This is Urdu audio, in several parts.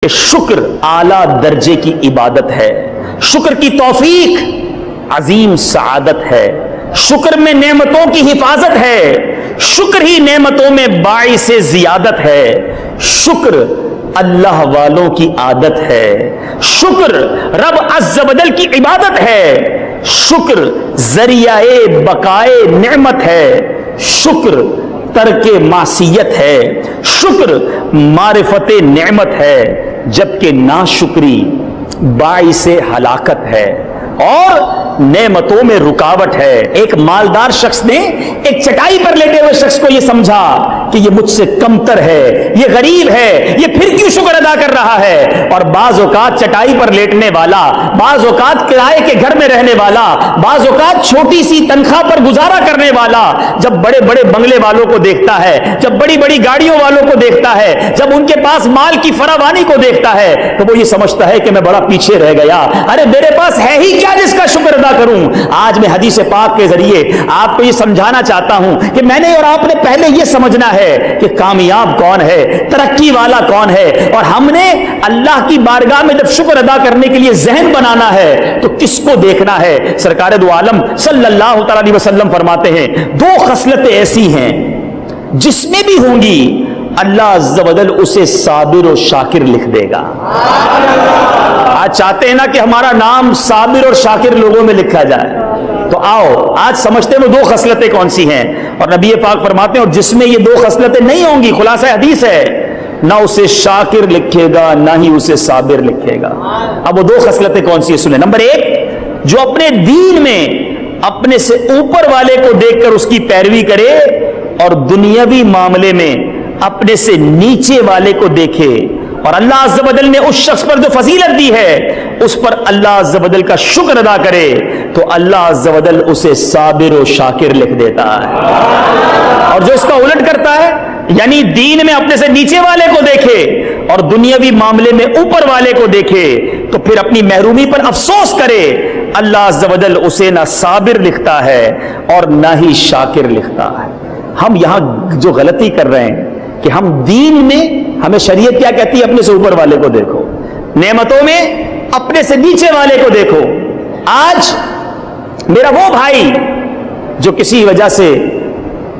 کہ شکر اعلیٰ درجے کی عبادت ہے، شکر کی توفیق عظیم سعادت ہے، شکر میں نعمتوں کی حفاظت ہے، شکر ہی نعمتوں میں باعث زیادت ہے، شکر اللہ والوں کی عادت ہے، شکر رب عز و جل کی عبادت ہے، شکر ذریعہ بقائے نعمت ہے، شکر ترک معصیت ہے، شکر معرفت نعمت ہے، جبکہ ناشکری باعث ہلاکت ہے اور نعمتوں میں رکاوٹ ہے۔ ایک مالدار شخص نے ایک چٹائی پر لیٹے ہوئے شخص کو یہ سمجھا کہ یہ مجھ سے کمتر ہے، یہ غریب ہے، یہ پھر کیوں شکر ادا کر رہا ہے؟ اور بعض اوقات چٹائی پر لیٹنے والا، بعض اوقات کرائے کے گھر میں رہنے والا، بعض اوقات چھوٹی سی تنخواہ پر گزارا کرنے والا جب بڑے بڑے بنگلے والوں کو دیکھتا ہے، جب بڑی بڑی گاڑیوں والوں کو دیکھتا ہے، جب ان کے پاس مال کی فراوانی کو دیکھتا ہے تو وہ یہ سمجھتا ہے کہ میں بڑا پیچھے رہ گیا۔ ارے میرے پاس ہے ہی کیا جس کا شکر ادا کروں؟ آج میں حدیث پاک کے ذریعے آپ کو یہ سمجھانا چاہتا ہوں کہ میں نے اور آپ نے پہلے یہ سمجھنا ہے کہ کامیاب کون ہے، ترقی والا کون ہے، اور ہم نے اللہ کی بارگاہ میں جب شکر ادا کرنے کے لیے ذہن بنانا ہے تو کس کو دیکھنا ہے؟ سرکار دو عالم صلی اللہ تعالی علیہ وسلم فرماتے ہیں دو خصلتیں ایسی ہیں جس میں بھی ہوں گی اللہ عز و جل اسے صابر و شاکر لکھ دے گا۔ آج چاہتے ہیں نا کہ ہمارا نام صابر اور شاکر لوگوں میں لکھا جائے، تو آؤ آج سمجھتے ہیں وہ دو خصلتیں کون سی ہیں، اور نبی پاک فرماتے ہیں اور جس میں یہ دو خصلتیں نہیں ہوں گی، خلاصہ حدیث ہے، نہ اسے شاکر لکھے گا نہ ہی اسے صابر لکھے گا۔ اب وہ دو خصلتیں کون سی ہیں سنیں۔ نمبر ایک، جو اپنے دین میں اپنے سے اوپر والے کو دیکھ کر اس کی پیروی کرے اور دنیاوی معاملے میں اپنے سے نیچے والے کو دیکھے، اور اللہ عز و جل نے اس شخص پر جو فضیلت دی ہے اس پر اللہ عز و جل کا شکر ادا کرے تو اللہ عز و جل اسے صابر و شاکر لکھ دیتا ہے۔ اور جو اس کا الٹ کرتا ہے، یعنی دین میں اپنے سے نیچے والے کو دیکھے اور دنیاوی معاملے میں اوپر والے کو دیکھے تو پھر اپنی محرومی پر افسوس کرے، اللہ عز و جل اسے نہ صابر لکھتا ہے اور نہ ہی شاکر لکھتا ہے۔ ہم یہاں جو غلطی کر رہے ہیں کہ ہم دین میں، ہمیں شریعت کیا کہتی ہے؟ اپنے سے اوپر والے کو دیکھو، نعمتوں میں اپنے سے نیچے والے کو دیکھو۔ آج میرا وہ بھائی جو کسی وجہ سے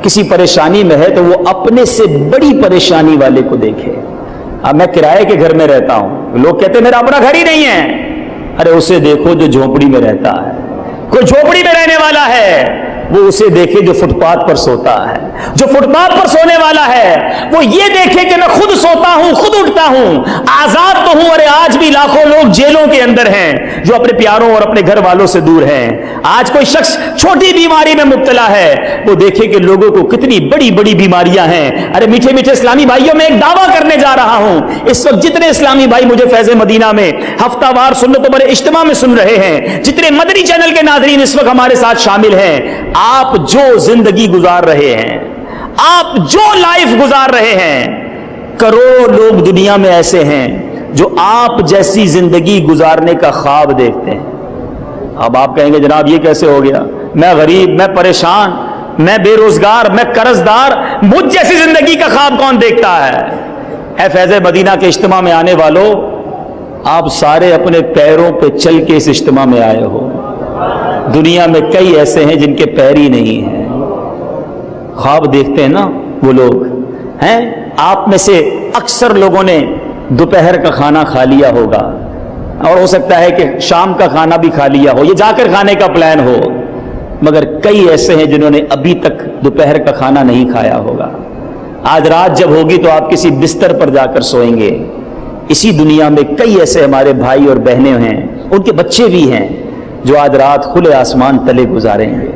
کسی پریشانی میں ہے تو وہ اپنے سے بڑی پریشانی والے کو دیکھے۔ اب میں کرائے کے گھر میں رہتا ہوں، لوگ کہتے ہیں میرا اپنا گھر ہی نہیں ہے، ارے اسے دیکھو جو جھونپڑی میں رہتا ہے، کوئی جھونپڑی میں رہنے والا ہے وہ اسے دیکھے جو فٹ پاتھ پر سوتا ہے، جو فٹ پاتھ پر سونے والا ہے وہ یہ دیکھے کہ میں خود سوتا ہوں، خود اٹھتا ہوں، آزاد تو ہوں۔ ارے آج بھی لاکھوں لوگ جیلوں کے اندر ہیں جو اپنے پیاروں اور اپنے گھر والوں سے دور ہیں۔ آج کوئی شخص چھوٹی بیماری میں مبتلا ہے، وہ دیکھے کہ لوگوں کو کتنی بڑی بڑی بیماریاں ہیں۔ ارے میٹھے میٹھے اسلامی بھائیوں، میں ایک دعویٰ کرنے جا رہا ہوں، اس وقت جتنے اسلامی بھائی مجھے فیض مدینہ میں ہفتہ وار سنت بڑے اجتماع میں سن رہے ہیں، جتنے مدنی چینل کے ناظرین اس وقت ہمارے ساتھ شامل ہیں، آپ جو زندگی گزار رہے ہیں، آپ جو لائف گزار رہے ہیں، کروڑ لوگ دنیا میں ایسے ہیں جو آپ جیسی زندگی گزارنے کا خواب دیکھتے ہیں۔ اب آپ کہیں گے جناب یہ کیسے ہو گیا؟ میں غریب، میں پریشان، میں بے روزگار، میں قرض دار، مجھ جیسی زندگی کا خواب کون دیکھتا ہے؟ اے فیض مدینہ کے اجتماع میں آنے والوں، آپ سارے اپنے پیروں پہ چل کے اس اجتماع میں آئے ہو۔ دنیا میں کئی ایسے ہیں جن کے پیر ہی نہیں ہیں، خواب دیکھتے ہیں نا وہ لوگ ہیں۔ آپ میں سے اکثر لوگوں نے دوپہر کا کھانا کھا لیا ہوگا، اور ہو سکتا ہے کہ شام کا کھانا بھی کھا لیا ہو، یہ جا کر کھانے کا پلان ہو، مگر کئی ایسے ہیں جنہوں نے ابھی تک دوپہر کا کھانا نہیں کھایا ہوگا۔ آج رات جب ہوگی تو آپ کسی بستر پر جا کر سوئیں گے۔ اسی دنیا میں کئی ایسے ہمارے بھائی اور بہنیں ہیں، ان کے بچے بھی ہیں جو آج رات کھلے آسمان تلے گزاریں گے۔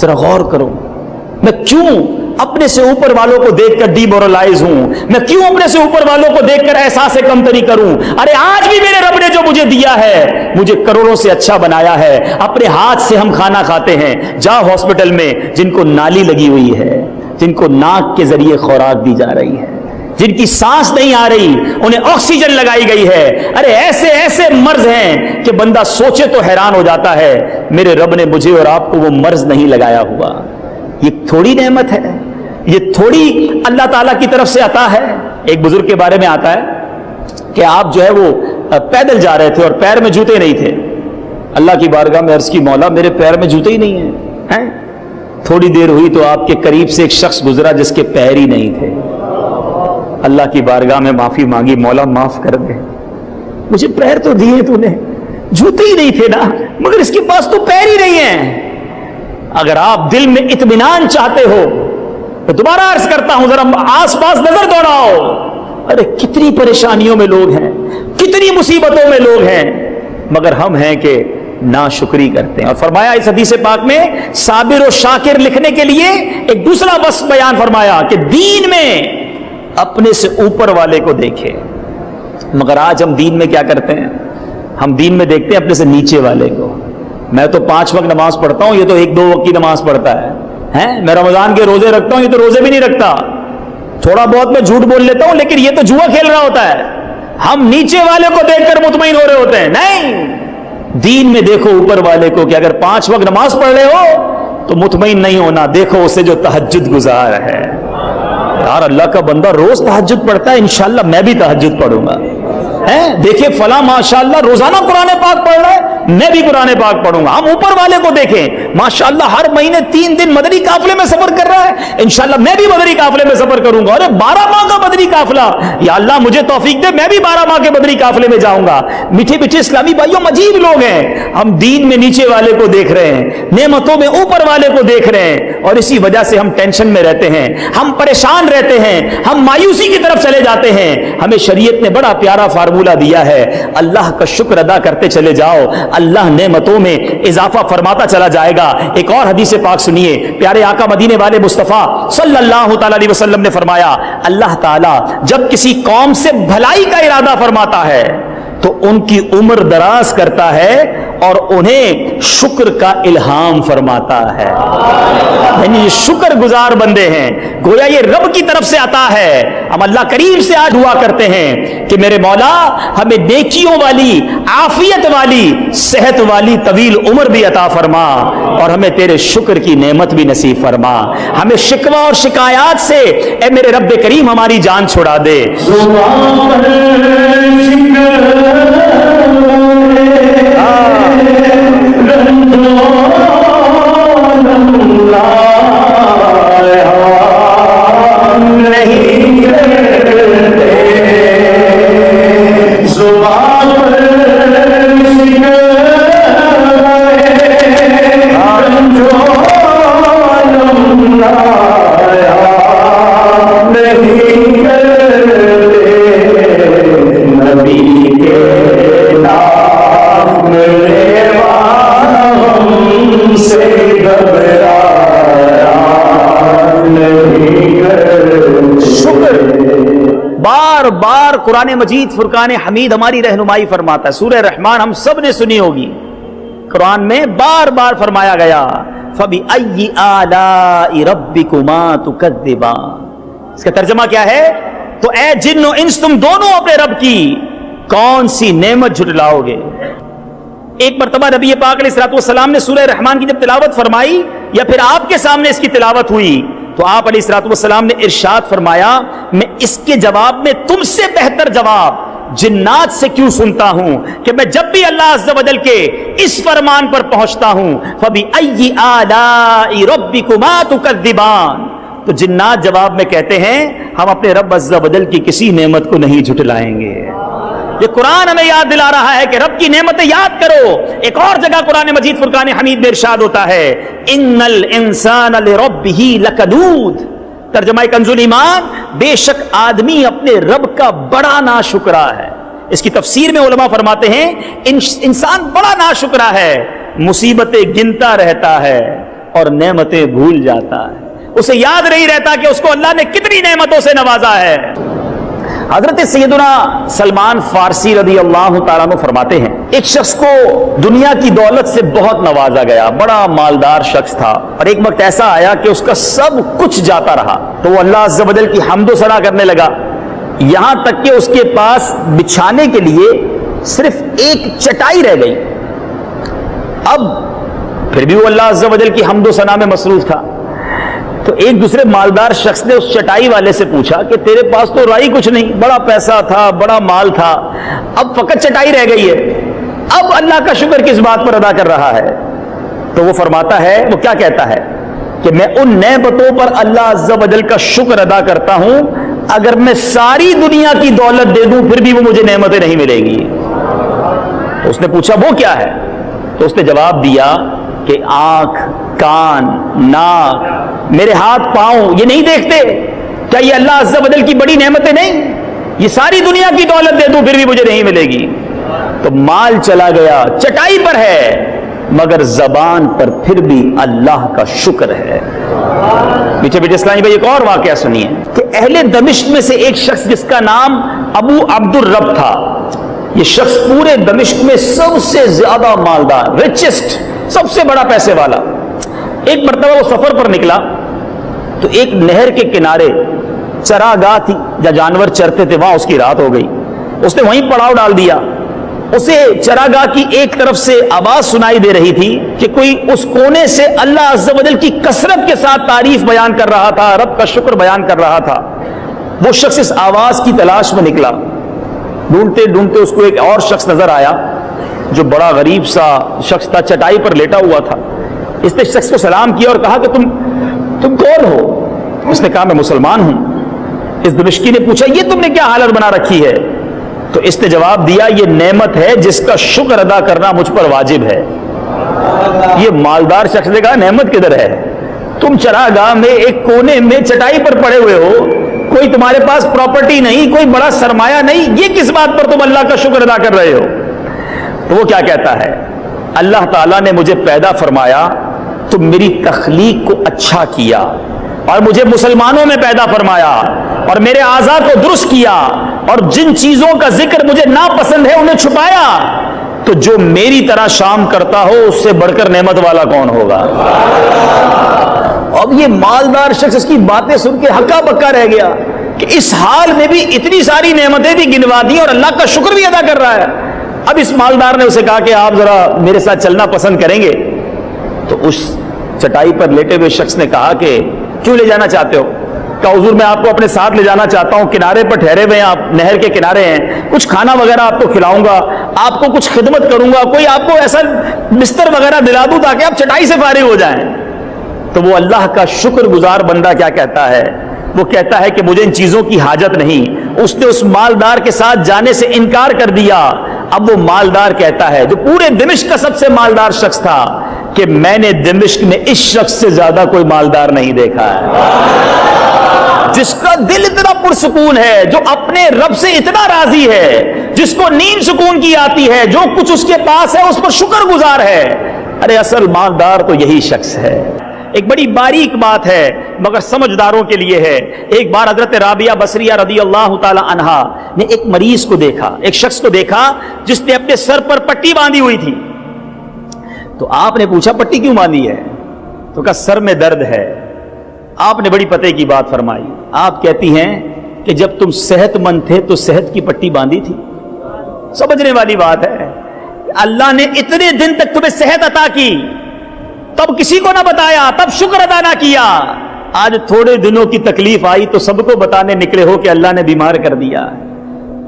ذرا غور کرو، میں کیوں اپنے سے اوپر والوں کو دیکھ کر ڈی مورلائز ہوں؟ میں کیوں اپنے سے اوپر والوں کو دیکھ کر احساس کمتری کروں؟ ارے آج بھی میرے رب نے جو مجھے دیا ہے، مجھے کروڑوں سے اچھا بنایا ہے۔ اپنے ہاتھ سے ہم کھانا کھاتے ہیں، جاؤ ہاسپٹل میں جن کو نالی لگی ہوئی ہے، جن کو ناک کے ذریعے خوراک دی جا رہی ہے، جن کی سانس نہیں آ رہی انہیں آکسیجن لگائی گئی ہے، ارے ایسے ایسے مرض ہیں کہ بندہ سوچے تو حیران ہو جاتا ہے میرے رب نے مجھے اور آپ کو وہ مرض نہیں لگایا ہوا۔ یہ تھوڑی نعمت ہے، یہ تھوڑی اللہ تعالیٰ کی طرف سے عطا ہے۔ ایک بزرگ کے بارے میں آتا ہے کہ آپ جو ہے وہ پیدل جا رہے تھے اور پیر میں جوتے نہیں تھے. اللہ کی بارگاہ میں عرض کی مولا میرے پیر میں جوتے ہی نہیں ہیں. تھوڑی دیر ہوئی تو آپ کے قریب سے ایک شخص گزرا جس کے پیر ہی نہیں تھے. اللہ کی بارگاہ میں معافی مانگی, مولا معاف کر دے, مجھے پیر تو دیے تو نے, جوتے ہی نہیں تھے نا, مگر اس کے پاس تو پیر ہی نہیں ہیں. اگر آپ دل میں اطمینان چاہتے ہو تو دوبارہ عرض کرتا ہوں ذرا آس پاس نظر دوڑاؤ. ارے کتنی پریشانیوں میں لوگ ہیں, کتنی مصیبتوں میں لوگ ہیں, مگر ہم ہیں کہ ناشکری کرتے ہیں. اور فرمایا اس حدیث پاک میں صابر و شاکر لکھنے کے لیے ایک دوسرا وصف بیان فرمایا کہ دین میں اپنے سے اوپر والے کو دیکھے. مگر آج ہم دین میں کیا کرتے ہیں؟ ہم دین میں دیکھتے ہیں اپنے سے نیچے والے کو. میں تو 5 وقت نماز پڑھتا ہوں, یہ تو 1-2 وقت کی نماز پڑھتا ہے. میں رمضان کے روزے رکھتا ہوں, یہ تو روزے بھی نہیں رکھتا. تھوڑا بہت میں جھوٹ بول لیتا ہوں, لیکن یہ تو جوا کھیل رہا ہوتا ہے. ہم نیچے والے کو دیکھ کر مطمئن ہو رہے ہوتے ہیں. نہیں, دین میں دیکھو اوپر والے کو کہ اگر 5 وقت نماز پڑھ رہے ہو تو مطمئن نہیں ہونا, دیکھو اسے جو تہجد گزار ہے. یار اللہ کا بندہ روز تہجد پڑھتا ہے, انشاءاللہ میں بھی تہجد پڑھوں گا. دیکھیں فلاں ماشاءاللہ روزانہ قرآن پاک پڑھ رہا ہے, میں بھی قرآن پاک پڑھوں گا. ہم اوپر والے کو دیکھیں, ماشاءاللہ ہر مہینے 3 دن مدنی قافلے میں سفر کر رہا ہے, انشاءاللہ میں بھی مدنی قافلے میں سفر کروں گا. اور 12 ماہ کا مدنی قافلہ, یا اللہ مجھے توفیق دے میں بھی 12 ماہ کے مدنی قافلے میں جاؤں گا. میٹھے میٹھے اسلامی بھائیوں, عجیب لوگ ہیں. ہم دین میں نیچے والے کو دیکھ رہے ہیں, نعمتوں میں اوپر والے کو دیکھ رہے ہیں, اور اسی وجہ سے ہم ٹینشن میں رہتے ہیں, ہم پریشان رہتے ہیں, ہم مایوسی کی طرف چلے جاتے ہیں. ہمیں شریعت نے بڑا پیارا فارمولہ دیا ہے, اللہ کا شکر ادا کرتے چلے جاؤ, اللہ نعمتوں میں اضافہ فرماتا چلا جائے گا. ایک اور حدیث پاک سنیے, پیارے آقا مدینے والے مصطفیٰ صلی اللہ تعالی علیہ وسلم نے فرمایا, اللہ تعالی جب کسی قوم سے بھلائی کا ارادہ فرماتا ہے تو ان کی عمر دراز کرتا ہے اور انہیں شکر کا الہام فرماتا ہے. یعنی یہ شکر گزار بندے ہیں, گویا یہ رب کی طرف سے عطا ہے. ہم اللہ کریم سے آج دعا کرتے ہیں کہ میرے مولا ہمیں نیکیوں والی, عافیت والی, صحت والی طویل عمر بھی عطا فرما, اور ہمیں تیرے شکر کی نعمت بھی نصیب فرما. ہمیں شکوہ اور شکایات سے اے میرے رب کریم ہماری جان چھڑا دے. بار قرآن مجید فرقان حمید ہماری رہنمائی فرماتا ہے. سورہ رحمان ہم سب نے سنی ہوگی, قرآن میں بار بار فرمایا گیا فَبِأَيِّ آلَاءِ رَبِّكُمَا تُكَذِّبَانِ. اس کا ترجمہ کیا ہے؟ تو اے جن و انس تم دونوں اپنے رب کی کون سی نعمت جھٹلاؤ گے. ایک مرتبہ نبی پاک علیہ الصلوۃ والسلام نے سورہ رحمان کی جب تلاوت فرمائی یا پھر آپ کے سامنے اس کی تلاوت ہوئی تو آپ علیہ الصلوۃ والسلام نے ارشاد فرمایا, میں اس کے جواب میں تم سے بہتر جواب جنات سے کیوں سنتا ہوں کہ میں جب بھی اللہ عز و جل کے اس فرمان پر پہنچتا ہوں فَبِأَيِّ آلَاءِ رَبِّكُمَا تُكَذِّبَانِ, تو جنات جواب میں کہتے ہیں ہم اپنے رب عز و جل کی کسی نعمت کو نہیں جھٹلائیں گے. یہ قرآن ہمیں یاد دلا رہا ہے کہ رب کی نعمتیں یاد کرو. ایک اور جگہ قرآن مجید فرقان حمید میں ارشاد ہوتا ہے ان الانسان لربہ لکنود. ترجمہ کنز الایمان, بے شک آدمی اپنے رب کا بڑا ناشکرا ہے. اس کی تفسیر میں علماء فرماتے ہیں انسان بڑا ناشکرا ہے, مصیبتیں گنتا رہتا ہے اور نعمتیں بھول جاتا ہے, اسے یاد نہیں رہتا کہ اس کو اللہ نے کتنی نعمتوں سے نوازا ہے. حضرت سیدنا سلمان فارسی رضی اللہ تعالیٰ عنہ فرماتے ہیں ایک شخص کو دنیا کی دولت سے بہت نوازا گیا, بڑا مالدار شخص تھا, اور ایک وقت ایسا آیا کہ اس کا سب کچھ جاتا رہا تو وہ اللہ عز و جل کی حمد و ثنا کرنے لگا, یہاں تک کہ اس کے پاس بچھانے کے لیے صرف ایک چٹائی رہ گئی. اب پھر بھی وہ اللہ عز و جل کی حمد و ثنا میں مصروف تھا. تو ایک دوسرے مالدار شخص نے اس چٹائی والے سے پوچھا کہ تیرے پاس تو رائی کچھ نہیں، بڑا پیسہ تھا، بڑا مال تھا، اب فقط چٹائی رہ گئی ہے، اب اللہ کا شکر کس بات پر ادا کر رہا ہے؟ تو وہ فرماتا ہے، وہ کیا کہتا ہے کہ میں ان نعمتوں پر اللہ عز و جل کا شکر ادا کرتا ہوں، اگر میں ساری دنیا کی دولت دے دوں پھر بھی وہ مجھے نعمتیں نہیں ملے گی۔ تو اس نے پوچھا وہ کیا ہے؟ تو اس نے جواب دیا کہ آنکھ، کان، ناک، میرے ہاتھ پاؤں یہ نہیں دیکھتے؟ کیا یہ اللہ عز و جل کی بڑی نعمتیں نہیں؟ یہ ساری دنیا کی دولت دے دوں پھر بھی مجھے نہیں ملے گی۔ تو مال چلا گیا، چٹائی پر ہے، مگر زبان پر پھر بھی اللہ کا شکر ہے۔ پیچھے پیچھے اسلامی بھائی ایک اور واقعہ سنیے کہ اہل دمشق میں سے ایک شخص جس کا نام ابو عبد الرب تھا، یہ شخص پورے دمشق میں سب سے زیادہ مالدار، ریچسٹ، سب سے بڑا پیسے والا۔ ایک مرتبہ وہ سفر پر نکلا تو ایک نہر کے کنارے چراگاہ تھی جہاں جانور چرتے تھے، وہاں اس کی رات ہو گئی۔ اس نے وہیں پڑاؤ ڈال دیا۔ اسے چراگاہ کی ایک طرف سے آواز سنائی دے رہی تھی کہ کوئی اس کونے سے اللہ عز و جل کی کثرت کے ساتھ تعریف بیان کر رہا تھا، رب کا شکر بیان کر رہا تھا۔ وہ شخص اس آواز کی تلاش میں نکلا، ڈھونڈتے ڈھونڈتے اس کو ایک اور شخص نظر آیا جو بڑا غریب سا شخص تھا، چٹائی پر لیٹا ہوا تھا۔ اس نے شخص کو سلام کیا اور کہا کہ تم کون ہو؟ اس نے کہا میں مسلمان ہوں۔ اس دمشقی نے پوچھا یہ تم نے کیا حالت بنا رکھی ہے؟ تو اس نے جواب دیا یہ نعمت ہے جس کا شکر ادا کرنا مجھ پر واجب ہے۔ یہ مالدار شخص نے کہا نعمت کدھر ہے؟ تم چراگاہ میں ایک کونے میں چٹائی پر پڑے ہوئے ہو، کوئی تمہارے پاس پراپرٹی نہیں، کوئی بڑا سرمایہ نہیں، یہ کس بات پر تم اللہ کا شکر ادا کر رہے ہو؟ تو وہ کیا کہتا ہے؟ اللہ تعالیٰ نے مجھے پیدا فرمایا تو میری تخلیق کو اچھا کیا اور مجھے مسلمانوں میں پیدا فرمایا اور میرے اعضاء کو درست کیا اور جن چیزوں کا ذکر مجھے ناپسند ہے انہیں چھپایا، تو جو میری طرح شام کرتا ہو اس سے بڑھ کر نعمت والا کون ہوگا؟ اب یہ مالدار شخص اس کی باتیں سن کے ہکا بکا رہ گیا کہ اس حال میں بھی اتنی ساری نعمتیں بھی گنوا دی اور اللہ کا شکر بھی ادا کر رہا ہے۔ اب اس مالدار نے اسے کہا کہ آپ ذرا میرے ساتھ چلنا پسند کریں گے؟ تو اس چٹائی پر لیٹے ہوئے شخص نے کہا کہ کیوں لے جانا چاہتے ہو؟ کہا حضور میں آپ کو اپنے ساتھ لے جانا چاہتا ہوں، کنارے پر ٹھہرے ہوئے ہیں آپ، نہر کے کنارے ہیں، کچھ کھانا وغیرہ آپ کو کھلاؤں گا، آپ کو کچھ خدمت کروں گا، کوئی آپ کو ایسا بستر وغیرہ دلا دوں تاکہ آپ چٹائی سے فارغ ہو جائیں۔ تو وہ اللہ کا شکر گزار بندہ کیا کہتا ہے؟ وہ کہتا ہے کہ مجھے ان چیزوں کی حاجت نہیں۔ اس نے اس مالدار کے ساتھ جانے سے انکار کر دیا۔ اب وہ مالدار کہتا ہے جو پورے دمشق کا سب سے مالدار شخص تھا کہ میں نے دمشق میں اس شخص سے زیادہ کوئی مالدار نہیں دیکھا ہے، جس کا دل اتنا پرسکون ہے، جو اپنے رب سے اتنا راضی ہے، جس کو نیند سکون کی آتی ہے، جو کچھ اس کے پاس ہے اس پر شکر گزار ہے۔ ارے اصل مالدار تو یہی شخص ہے۔ ایک بڑی باریک بات ہے مگر سمجھداروں کے لیے ہے۔ ایک بار حضرت رابعہ بصریہ رضی اللہ تعالی عنہا نے ایک مریض کو دیکھا، ایک شخص کو دیکھا جس نے اپنے سر پر پٹی باندھی ہوئی تھی۔ تو آپ نے پوچھا پٹی کیوں باندھی ہے؟ تو کہا سر میں درد ہے۔ آپ نے بڑی پتے کی بات فرمائی۔ آپ کہتی ہیں کہ جب تم صحت مند تھے تو صحت کی پٹی باندھی تھی۔ سمجھنے والی بات ہے، اللہ نے اتنے دن تک تمہیں صحت عطا کی، تب کسی کو نہ بتایا، تب شکر ادا نہ کیا، آج تھوڑے دنوں کی تکلیف آئی تو سب کو بتانے نکلے ہو کہ اللہ نے بیمار کر دیا۔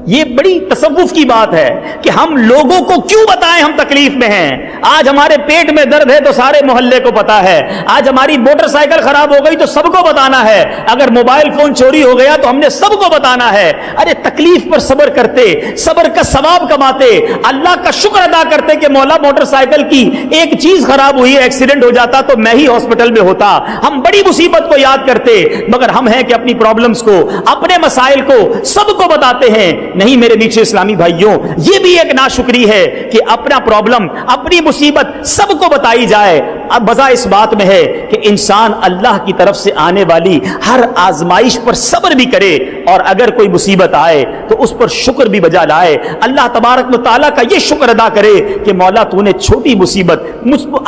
یہ بڑی تصوف کی بات ہے کہ ہم لوگوں کو کیوں بتائیں ہم تکلیف میں ہیں۔ آج ہمارے پیٹ میں درد ہے تو سارے محلے کو پتا ہے، آج ہماری موٹر سائیکل خراب ہو گئی تو سب کو بتانا ہے، اگر موبائل فون چوری ہو گیا تو ہم نے سب کو بتانا ہے۔ ارے تکلیف پر صبر کرتے، صبر کا ثواب کماتے، اللہ کا شکر ادا کرتے کہ مولا موٹر سائیکل کی ایک چیز خراب ہوئی، ایکسیڈنٹ ہو جاتا تو میں ہی ہاسپٹل میں ہوتا۔ ہم بڑی مصیبت کو یاد کرتے، مگر ہم ہیں کہ اپنی پرابلمز کو، اپنے مسائل کو سب کو بتاتے ہیں۔ نہیں میرے نیچے اسلامی بھائیوں، یہ بھی ایک ناشکری ہے کہ اپنا پرابلم، اپنی مصیبت سب کو بتائی جائے۔ اب بزا اس بات میں ہے کہ انسان اللہ کی طرف سے آنے والی ہر آزمائش پر صبر بھی کرے، اور اگر کوئی مصیبت آئے تو اس پر شکر بھی بجا لائے، اللہ تبارک و تعالیٰ کا یہ شکر ادا کرے کہ مولا تو نے چھوٹی مصیبت،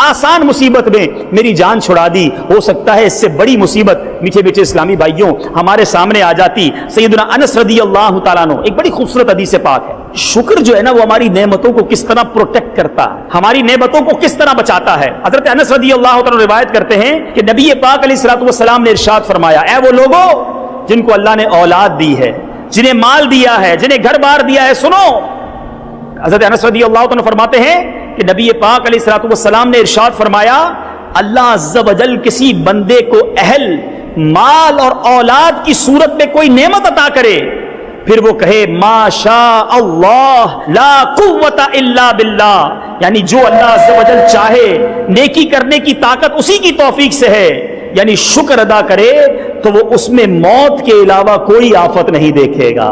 آسان مصیبت میں میری جان چھڑا دی، ہو سکتا ہے اس سے بڑی مصیبت میٹھے میٹھے اسلامی بھائیوں ہمارے سامنے آ جاتی۔ سیدنا انس رضی اللہ تعالیٰ عنہ، ایک بڑی خوبصورت حدیث پاک ہے، شکر جو ہے نا وہ ہماری نعمتوں کو کس طرح پروٹیکٹ کرتا ہے، ہماری نعمتوں کو کس طرح بچاتا ہے۔ حضرت انس رضی اللہ تعالیٰ روایت کرتے ہیں کہ نبی پاک علیہ الصلوۃ والسلام نے ارشاد فرمایا، اے وہ لوگوں جن کو اللہ نے اولاد دی ہے، جنہیں مال دیا ہے، جنہیں گھر بار دیا ہے، سنو۔ حضرت انس رضی اللہ تعالیٰ فرماتے ہیں کہ نبی پاک علیہ الصلوۃ والسلام نے ارشاد فرمایا، اللہ عز و جل کسی بندے کو اہل مال اور اولاد کی صورت میں کوئی نعمت عطا کرے، پھر وہ کہے ما شاء اللہ لا قوت الا باللہ، یعنی جو اللہ عز و جل چاہے نیکی کرنے کی طاقت اسی کی توفیق سے ہے، یعنی شکر ادا کرے تو وہ اس میں موت کے علاوہ کوئی آفت نہیں دیکھے گا،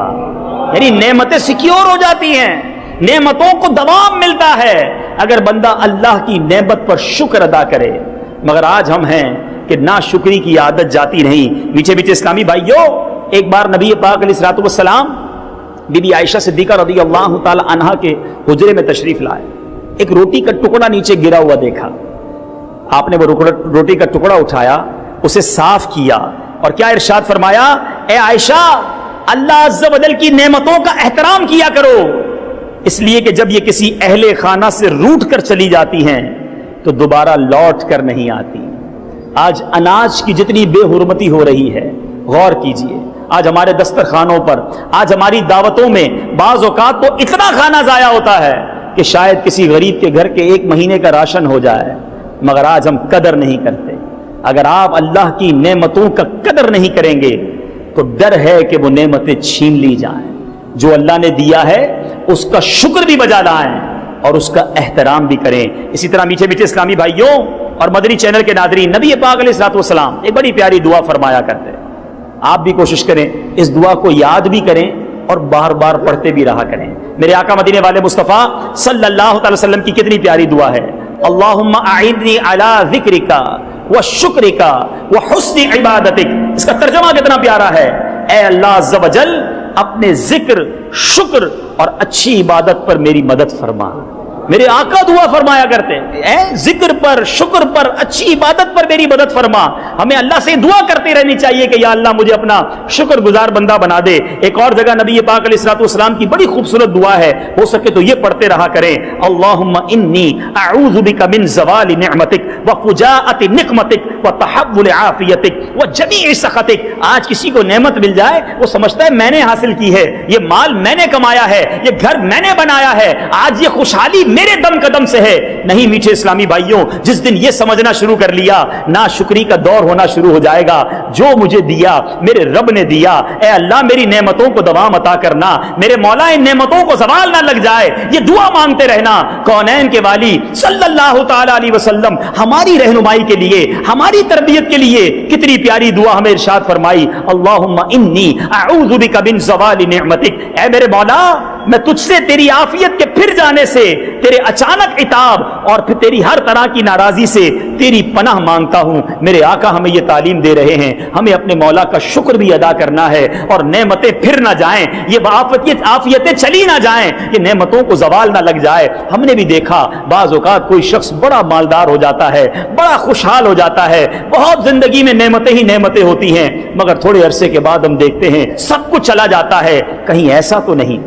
یعنی نعمتیں سیکیور ہو جاتی ہیں، نعمتوں کو دوام ملتا ہے اگر بندہ اللہ کی نعمت پر شکر ادا کرے۔ مگر آج ہم ہیں کہ ناشکری کی عادت جاتی نہیں۔ میٹھے میٹھے اسلامی بھائیوں، ایک بار نبی پاک علیہ الصلوۃ والسلام بی بی عائشہ صدیقہ رضی اللہ تعالی عنہا کے حجرے میں تشریف لائے، ایک روٹی کا ٹکڑا نیچے گرا ہوا دیکھا، آپ نے وہ روٹی کا ٹکڑا اٹھایا، اسے صاف کیا اور کیا ارشاد فرمایا، اے عائشہ اللہ عز و جل کی نعمتوں کا احترام کیا کرو، اس لیے کہ جب یہ کسی اہل خانہ سے روٹ کر چلی جاتی ہیں تو دوبارہ لوٹ کر نہیں آتی۔ آج اناج کی جتنی بے حرمتی ہو رہی ہے، غور کیجئے، آج ہمارے دسترخوانوں پر، آج ہماری دعوتوں میں بعض اوقات تو اتنا کھانا ضائع ہوتا ہے کہ شاید کسی غریب کے گھر کے 1 مہینے کا راشن ہو جائے، مگر آج ہم قدر نہیں کرتے۔ اگر آپ اللہ کی نعمتوں کا قدر نہیں کریں گے تو ڈر ہے کہ وہ نعمتیں چھین لی جائیں۔ جو اللہ نے دیا ہے اس کا شکر بھی بجا لائیں اور اس کا احترام بھی کریں۔ اسی طرح میٹھے میٹھے اسلامی بھائیوں اور مدنی چینل کے ناظرین، نبی پاک علیہ الصلوۃ والسلام ایک بڑی پیاری دعا فرمایا کرتے ہیں، آپ بھی کوشش کریں اس دعا کو یاد بھی کریں اور بار بار پڑھتے بھی رہا کریں۔ میرے آقا مدینے والے مصطفیٰ صلی اللہ تعالی وسلم کی کتنی پیاری دعا ہے، اللہم اعنی علی ذکرک وشکرک وحسن عبادتک۔ اس کا ترجمہ کتنا پیارا ہے، اے اللہ عز و جل اپنے ذکر، شکر اور اچھی عبادت پر میری مدد فرما۔ میرے آقا دعا فرمایا کرتے ہیں، اے ذکر پر، شکر پر، اچھی عبادت پر میری مدد فرما۔ ہمیں اللہ سے دعا کرتے رہنی چاہیے کہ یا اللہ مجھے اپنا شکر گزار بندہ بنا دے۔ ایک اور جگہ نبی پاک علیہ الصلوۃ والسلام کی بڑی خوبصورت دعا ہے، ہو سکے تو یہ پڑھتے رہا کریں، اللہم انی اعوذ بک من زوال نعمتک وفجاءۃ نقمتک وتحول عافیتک وجمیع سخطک۔ آج کسی کو نعمت مل جائے وہ سمجھتا ہے میں نے حاصل کی ہے، یہ مال میں نے کمایا ہے، یہ گھر میں نے بنایا ہے، آج یہ خوشحالی میرے دم قدم سے ہے۔ نہیں میٹھے اسلامی بھائیوں، جس دن یہ سمجھنا شروع کر لیا ناشکری کا دور ہونا شروع ہو جائے گا۔ جو مجھے دیا میرے رب نے دیا، اے اللہ میری نعمتوں کو دوام عطا کرنا، میرے مولا ان نعمتوں کو زوال نہ لگ جائے، یہ دعا مانگتے رہنا۔ کونین کے والی صلی اللہ تعالی علیہ وسلم ہماری رہنمائی کے لیے، ہماری تربیت کے لیے کتنی پیاری دعا ہمیں ارشاد فرمائی، اللہم انی اعوذ بک من زوال نعمتک۔ اے میرے مولا میں تجھ سے تیری عافیت کے پھر جانے سے، تیرے اچانک عتاب اور پھر تیری ہر طرح کی ناراضی سے تیری پناہ مانگتا ہوں۔ میرے آقا ہمیں یہ تعلیم دے رہے ہیں، ہمیں اپنے مولا کا شکر بھی ادا کرنا ہے اور نعمتیں پھر نہ جائیں، یہ عافیتیں چلی نہ جائیں، یہ نعمتوں کو زوال نہ لگ جائے۔ ہم نے بھی دیکھا بعض اوقات کوئی شخص بڑا مالدار ہو جاتا ہے، بڑا خوشحال ہو جاتا ہے، بہت زندگی میں نعمتیں ہی نعمتیں ہوتی ہیں، مگر تھوڑے عرصے کے بعد ہم دیکھتے ہیں سب کچھ چلا جاتا ہے۔ کہیں ایسا تو نہیں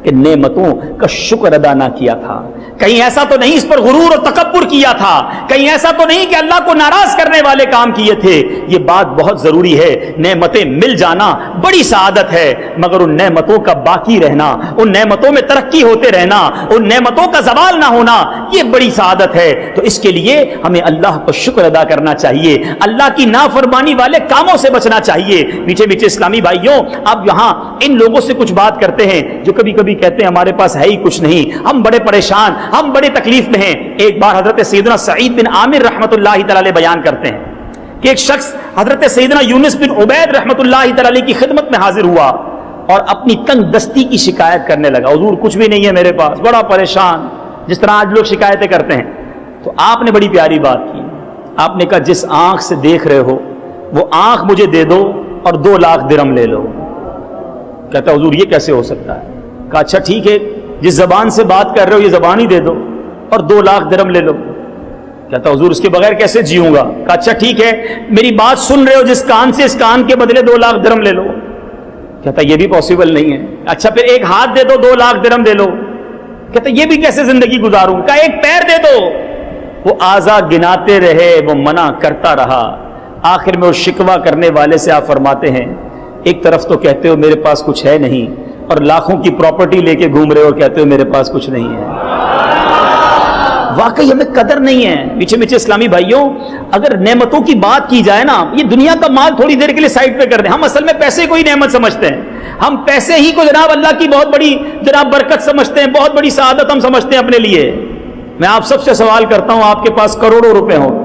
کہ نعمتوں کا شکر ادا نہ کیا تھا، کہیں ایسا تو نہیں اس پر غرور اور تکبر کیا تھا، کہیں ایسا تو نہیں کہ اللہ کو ناراض کرنے والے کام کیے تھے۔ یہ بات بہت ضروری ہے، نعمتیں مل جانا بڑی سعادت ہے، مگر ان نعمتوں کا باقی رہنا، ان نعمتوں میں ترقی ہوتے رہنا، ان نعمتوں کا زوال نہ ہونا، یہ بڑی سعادت ہے۔ تو اس کے لیے ہمیں اللہ پر شکر ادا کرنا چاہیے، اللہ کی نافرمانی والے کاموں سے بچنا چاہیے۔ میٹھے میٹھے اسلامی بھائیوں، اب یہاں ان لوگوں سے کچھ بات کرتے ہیں جو کبھی کبھی کہتے ہیں ہمارے پاس ہے ہی کچھ نہیں، ہم بڑے پریشان، ہم بڑے تکلیف میں ہیں۔ ایک بار حضرت سیدنا سعید بن عامر رحمۃ اللہ تعالی بیان کرتے ہیں کہ ایک شخص حضرت سیدنا یونس بن عبید رحمۃ اللہ تعالی کی خدمت میں حاضر ہوا اور اپنی تنگ دستی کی شکایت کرنے لگا، حضور کچھ بھی نہیں ہے میرے پاس، بڑا پریشان، جس طرح آج لوگ شکایتیں کرتے ہیں۔ تو آپ نے بڑی پیاری بات کی، آپ نے کہا جس آنکھ سے دیکھ رہے ہو وہ آنکھ مجھے دے دو اور 2 لاکھ درہم لے لو۔ کہتا حضور یہ کیسے ہو سکتا ہے؟ کہا اچھا ٹھیک ہے، جس زبان سے بات کر رہے ہو یہ زبان ہی دے دو اور 2 لاکھ درہم لے لو۔ کہتا حضور اس کے بغیر کیسے جیوں گا؟ کہا اچھا ٹھیک ہے، میری بات سن رہے ہو، جس کان سے اس کان کے بدلے 2 لاکھ درہم لے لو۔ کہتا یہ بھی پاسبل نہیں ہے. اچھا پھر ایک ہاتھ دے دو 2 لاکھ درہم دے لو. کہتا یہ بھی کیسے زندگی گزاروں. کہا ایک پیر دے دو. وہ اعضا گناتے رہے, وہ منع کرتا رہا. آخر میں وہ شکوہ کرنے والے سے آپ فرماتے ہیں ایک طرف تو کہتے ہو میرے پاس کچھ ہے نہیں, اور لاکھوں کی پراپرٹی لے کے گھوم رہے ہو اور کہتے ہو میرے پاس کچھ نہیں ہے. واقعی ہمیں قدر نہیں ہے. میٹھے میٹھے اسلامی بھائیوں, اگر نعمتوں کی بات کی جائے نا, یہ دنیا کا مال تھوڑی دیر کے لیے سائڈ پہ کر دیں. ہم اصل میں پیسے کو ہی نعمت سمجھتے ہیں. ہم پیسے ہی کو جناب اللہ کی بہت بڑی جناب برکت سمجھتے ہیں, بہت بڑی سعادت ہم سمجھتے ہیں اپنے لیے. میں آپ سب سے سوال کرتا ہوں, آپ کے پاس کروڑوں روپے ہوں,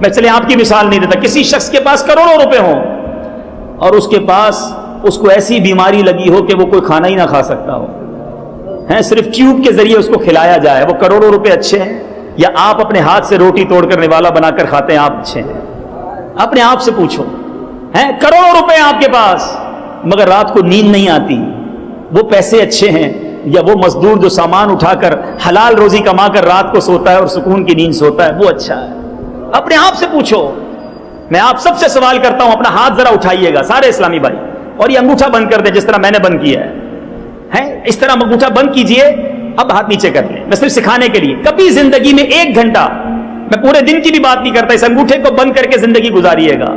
میں چلے آپ کی مثال نہیں دیتا, کسی شخص کے پاس کروڑوں روپے ہوں اور اس کے پاس اس کو ایسی بیماری لگی ہو کہ وہ کوئی کھانا ہی نہ کھا سکتا ہو, ہیں صرف ٹیوب کے ذریعے اس کو کھلایا جائے, وہ کروڑوں روپے اچھے ہیں یا آپ اپنے ہاتھ سے روٹی توڑ کر نوالا بنا کر کھاتے ہیں آپ اچھے ہیں؟ اپنے آپ سے پوچھو. ہیں کروڑوں روپے آپ کے پاس مگر رات کو نیند نہیں آتی, وہ پیسے اچھے ہیں یا وہ مزدور جو سامان اٹھا کر حلال روزی کما کر رات کو سوتا ہے اور سکون کی نیند سوتا ہے, وہ اچھا ہے؟ اپنے آپ سے پوچھو. میں آپ سب سے سوال کرتا ہوں, اپنا ہاتھ ذرا اٹھائیے گا سارے اسلامی بھائی, اور یہ انگوٹھا بند کر دیں جس طرح میں نے بند کیا ہے. اس طرح انگوٹھا بند کیجئے. اب ہاتھ نیچے کر لیں, میں صرف سکھانے کے لیے. کبھی زندگی میں 1 گھنٹہ, میں پورے دن کی بھی بات نہیں کرتا, اس انگوٹھے کو بند کر کے زندگی گزاریے گا.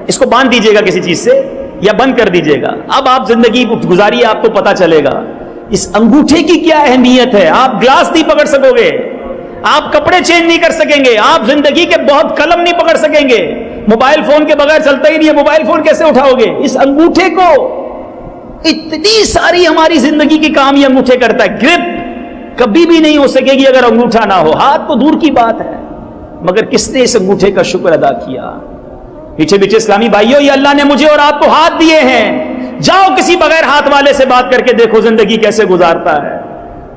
اس کو باندھ دیجیے گا کسی چیز سے یا بند کر دیجیے گا. اب آپ زندگی گزاریے, آپ کو پتا چلے گا اس انگوٹھے کی کیا اہمیت ہے. آپ گلاس نہیں پکڑ سکو گے, آپ کپڑے چینج نہیں کر سکیں گے, آپ زندگی کے بہت قلم نہیں پکڑ سکیں گے, موبائل فون کے بغیر چلتا ہی نہیں ہے, موبائل فون کیسے اٹھاؤ گے؟ اس انگوٹھے کو, اتنی ساری ہماری زندگی کی کام یہ انگوٹھے کرتا ہے. گرپ کبھی بھی نہیں ہو سکے گی اگر انگوٹھا نہ ہو. ہاتھ تو دور کی بات ہے, مگر کس نے اس انگوٹھے کا شکر ادا کیا؟ پیچھے پیچھے اسلامی بھائیوں, یہ اللہ نے مجھے اور آپ کو ہاتھ دیے ہیں. جاؤ کسی بغیر ہاتھ والے سے بات کر کے دیکھو زندگی کیسے گزارتا ہے.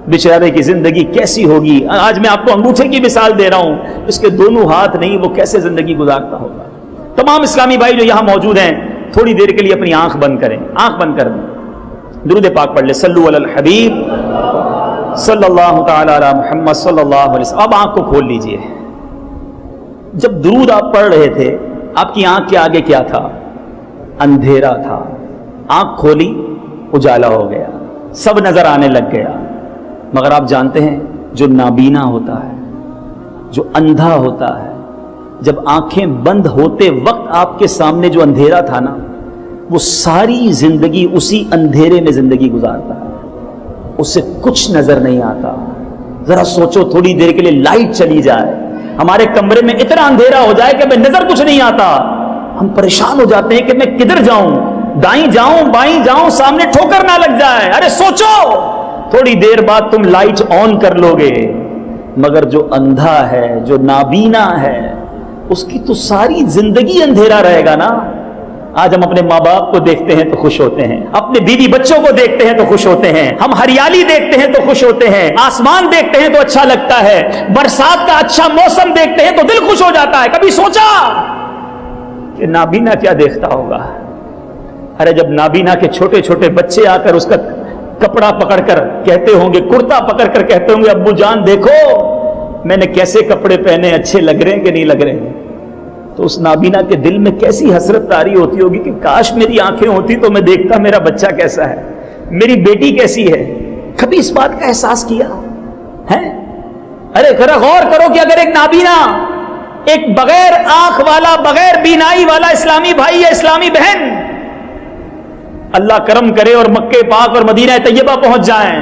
بیچارے کی زندگی کیسی ہوگی. آج میں آپ کو انگوٹھے کی مثال دے رہا ہوں, اس کے دونوں ہاتھ نہیں, وہ کیسے زندگی گزارتا ہوگا. تمام اسلامی بھائی جو یہاں موجود ہیں, تھوڑی دیر کے لیے اپنی آنکھ بند کریں, آنکھ بند کر دیں, درود پاک پڑھ لیں, صلو علی الحبیب صلی اللہ تعالی علی محمد صلی اللہ علیہ وسلم. اب آنکھ کو کھول لیجئے. جب درود آپ پڑھ رہے تھے, آپ کی آنکھ کے آگے کیا تھا؟ اندھیرا تھا. آنکھ کھولی, اجالا ہو گیا, سب نظر آنے لگ گیا. مگر آپ جانتے ہیں جو نابینا ہوتا ہے, جو اندھا ہوتا ہے, جب آنکھیں بند ہوتے وقت آپ کے سامنے جو اندھیرا تھا نا, وہ ساری زندگی اسی اندھیرے میں زندگی گزارتا ہے, اسے کچھ نظر نہیں آتا. ذرا سوچو, تھوڑی دیر کے لیے لائٹ چلی جائے, ہمارے کمرے میں اتنا اندھیرا ہو جائے کہ ہمیں نظر کچھ نہیں آتا, ہم پریشان ہو جاتے ہیں کہ میں کدھر جاؤں, دائیں جاؤں بائیں جاؤں, سامنے ٹھوکر نہ لگ جائے. ارے سوچو, تھوڑی دیر بعد تم لائٹ آن کر لو گے. مگر جو اندھا ہے, جو نابینا ہے, اس کی تو ساری زندگی اندھیرا رہے گا نا. آج ہم اپنے ماں باپ کو دیکھتے ہیں تو خوش ہوتے ہیں, اپنے بیوی بچوں کو دیکھتے ہیں تو خوش ہوتے ہیں, ہم ہریالی دیکھتے ہیں تو خوش ہوتے ہیں, آسمان دیکھتے ہیں تو اچھا لگتا ہے, برسات کا اچھا موسم دیکھتے ہیں تو دل خوش ہو جاتا ہے. کبھی سوچا کہ نابینا کیا دیکھتا ہوگا؟ ارے جب نابینا کے چھوٹے چھوٹے بچے آ کر اس کا کپڑا پکڑ کر کہتے ہوں گے, کرتا پکڑ کر کہتے ہوں گے, ابو جان دیکھو میں نے کیسے کپڑے پہنے, اچھے لگ رہے ہیں کہ نہیں لگ رہے ہیں, تو اس نابینا کے دل میں کیسی حسرت طاری ہوتی ہوگی کہ کاش میری آنکھیں ہوتی تو میں دیکھتا میرا بچہ کیسا ہے, میری بیٹی کیسی ہے. کبھی اس بات کا احساس کیا ہے؟ ارے ذرا غور کرو کہ اگر ایک نابینا, ایک بغیر آنکھ والا, بغیر بینائی والا اسلامی بھائی یا اسلامی بہن اللہ کرم کرے اور مکے پاک اور مدینہ طیبہ پہنچ جائیں,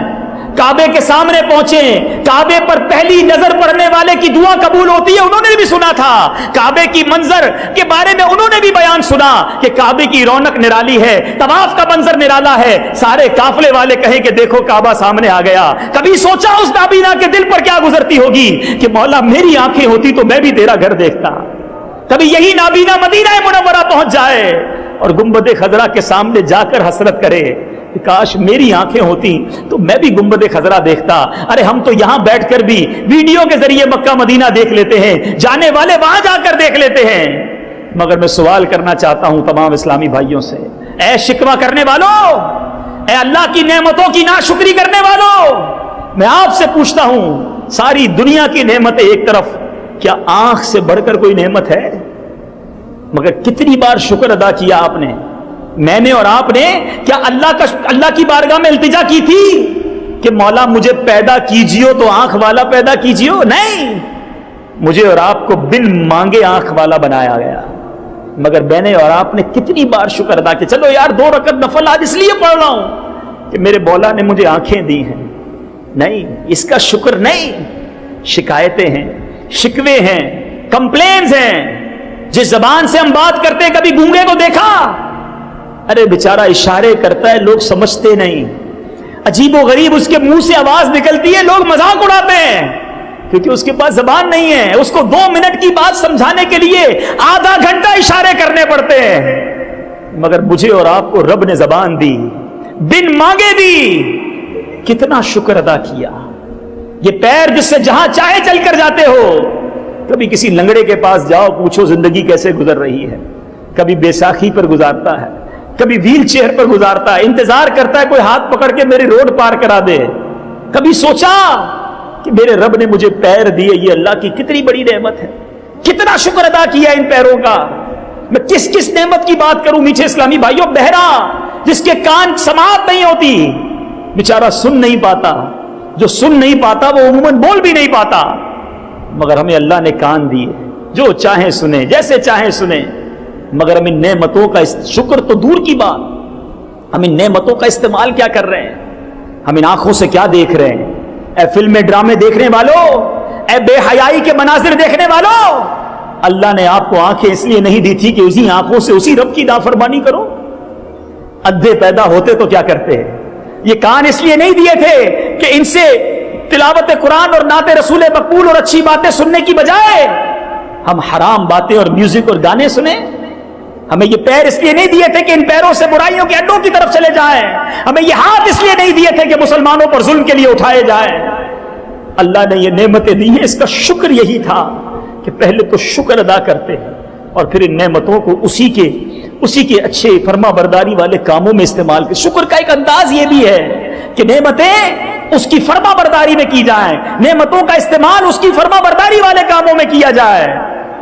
کعبے کے سامنے پہنچیں, کعبے پر پہلی نظر پڑنے والے کی دعا قبول ہوتی ہے. انہوں نے بھی سنا تھا کعبے کی منظر کے بارے میں, انہوں نے بھی بیان سنا کہ کعبے کی رونق نرالی ہے, طواف کا منظر نرالا ہے. سارے قافلے والے کہیں کہ دیکھو کعبہ سامنے آ گیا. کبھی سوچا اس نابینا کے دل پر کیا گزرتی ہوگی کہ مولا میری آنکھیں ہوتی تو میں بھی تیرا گھر دیکھتا. کبھی یہی نابینا مدینہ منورہ پہنچ جائے اور گنبد خضرا کے سامنے جا کر حسرت کرے کہ کاش میری آنکھیں ہوتی تو میں بھی گنبد خضرا دیکھتا. ارے ہم تو یہاں بیٹھ کر بھی ویڈیو کے ذریعے مکہ مدینہ دیکھ لیتے ہیں, جانے والے وہاں جا کر دیکھ لیتے ہیں. مگر میں سوال کرنا چاہتا ہوں تمام اسلامی بھائیوں سے, اے شکوہ کرنے والوں, اے اللہ کی نعمتوں کی ناشکری کرنے والوں, میں آپ سے پوچھتا ہوں, ساری دنیا کی نعمتیں ایک طرف, کیا آنکھ سے بڑھ کر کوئی نعمت ہے؟ مگر کتنی بار شکر ادا کیا آپ نے میں نے اور آپ نے کیا اللہ کی بارگاہ میں التجا کی تھی کہ مولا مجھے پیدا کیجیو تو آنکھ والا پیدا کیجیو؟ نہیں، مجھے اور آپ کو بن مانگے آنکھ والا بنایا گیا. مگر میں نے اور آپ نے کتنی بار شکر ادا کہ چلو یار 2 رکعت نفل آج اس لیے پڑھ رہا ہوں کہ میرے مولا نے مجھے آنکھیں دی ہیں. نہیں، اس کا شکر نہیں. شکایتیں ہیں، شکوے ہیں، کمپلینز ہیں. جس زبان سے ہم بات کرتے ہیں، کبھی گونگے کو دیکھا؟ ارے بیچارہ اشارے کرتا ہے، لوگ سمجھتے نہیں. عجیب و غریب اس کے منہ سے آواز نکلتی ہے، لوگ مذاق اڑاتے ہیں کیونکہ اس کے پاس زبان نہیں ہے. اس کو 2 منٹ کی بات سمجھانے کے لیے آدھا گھنٹہ اشارے کرنے پڑتے ہیں. مگر مجھے اور آپ کو رب نے زبان دی، بن مانگے دی. کتنا شکر ادا کیا. یہ پیر جس سے جہاں چاہے چل کر جاتے ہو. کبھی کسی لنگڑے کے پاس جاؤ، پوچھو زندگی کیسے گزر رہی ہے. کبھی بیساکھی پر گزارتا ہے، کبھی ویل چیئر پر گزارتا ہے، انتظار کرتا ہے کوئی ہاتھ پکڑ کے میری روڈ پار کرا دے. کبھی سوچا کہ میرے رب نے مجھے پیر دیے، یہ اللہ کی کتنی بڑی نعمت ہے. کتنا شکر ادا کیا ان پیروں کا. میں کس کس نعمت کی بات کروں میٹھے اسلامی بھائیوں. بہرا جس کے کان سماعت نہیں ہوتی، بیچارہ سن نہیں پاتا. جو سن نہیں پاتا وہ عموماً بول بھی نہیں پاتا. مگر ہمیں اللہ نے کان دیے، جو چاہیں سنیں، جیسے چاہیں سنیں. مگر ہم ان نعمتوں کا شکر تو دور کی بات، ہم ان نعمتوں کا استعمال کیا کر رہے ہیں؟ ہم ان آنکھوں سے کیا دیکھ رہے ہیں؟ اے فلمیں ڈرامے دیکھنے والوں، اے بے حیائی کے مناظر دیکھنے والوں، اللہ نے آپ کو آنکھیں اس لیے نہیں دی تھی کہ اسی آنکھوں سے اسی رب کی نافرمانی کرو. اندھے پیدا ہوتے تو کیا کرتے ہیں؟ یہ کان اس لیے نہیں دیے تھے کہ ان سے تلاوت قرآن اور نعت رسول مقبول اور اچھی باتیں سننے کی بجائے ہم حرام باتیں اور میوزک اور گانے سنیں. ہمیں یہ پیر اس لیے نہیں دیے تھے کہ ان پیروں سے برائیوں کے اڈوں کی طرف چلے جائیں. ہمیں یہ ہاتھ اس لیے نہیں دیے تھے کہ مسلمانوں پر ظلم کے لیے اٹھائے جائیں. اللہ نے یہ نعمتیں دی ہیں، اس کا شکر یہی تھا کہ پہلے تو شکر ادا کرتے ہیں اور پھر ان نعمتوں کو اسی کے اچھے فرما برداری والے کاموں میں استعمال کریں. شکر کا ایک انداز یہ بھی ہے کہ نعمتیں اس کی فرما برداری میں کی جائیں، نعمتوں کا استعمال اس کی فرما برداری والے کاموں میں کیا جائے.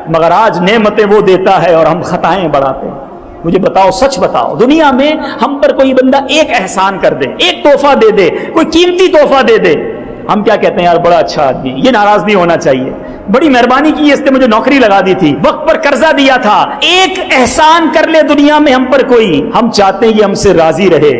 مگر آج نعمتیں وہ دیتا ہے اور ہم خطائیں بڑھاتے ہیں. مجھے بتاؤ، سچ بتاؤ، دنیا میں ہم پر کوئی بندہ ایک احسان کر دے، ایک تحفہ دے دے، کوئی قیمتی تحفہ دے دے، ہم کیا کہتے ہیں؟ یار بڑا اچھا آدمی، یہ ناراض نہیں ہونا چاہیے، بڑی مہربانی کی، اس نے مجھے نوکری لگا دی تھی، وقت پر قرضہ دیا تھا. ایک احسان کر لے دنیا میں ہم پر کوئی، ہم چاہتے ہیں یہ ہم سے راضی رہے.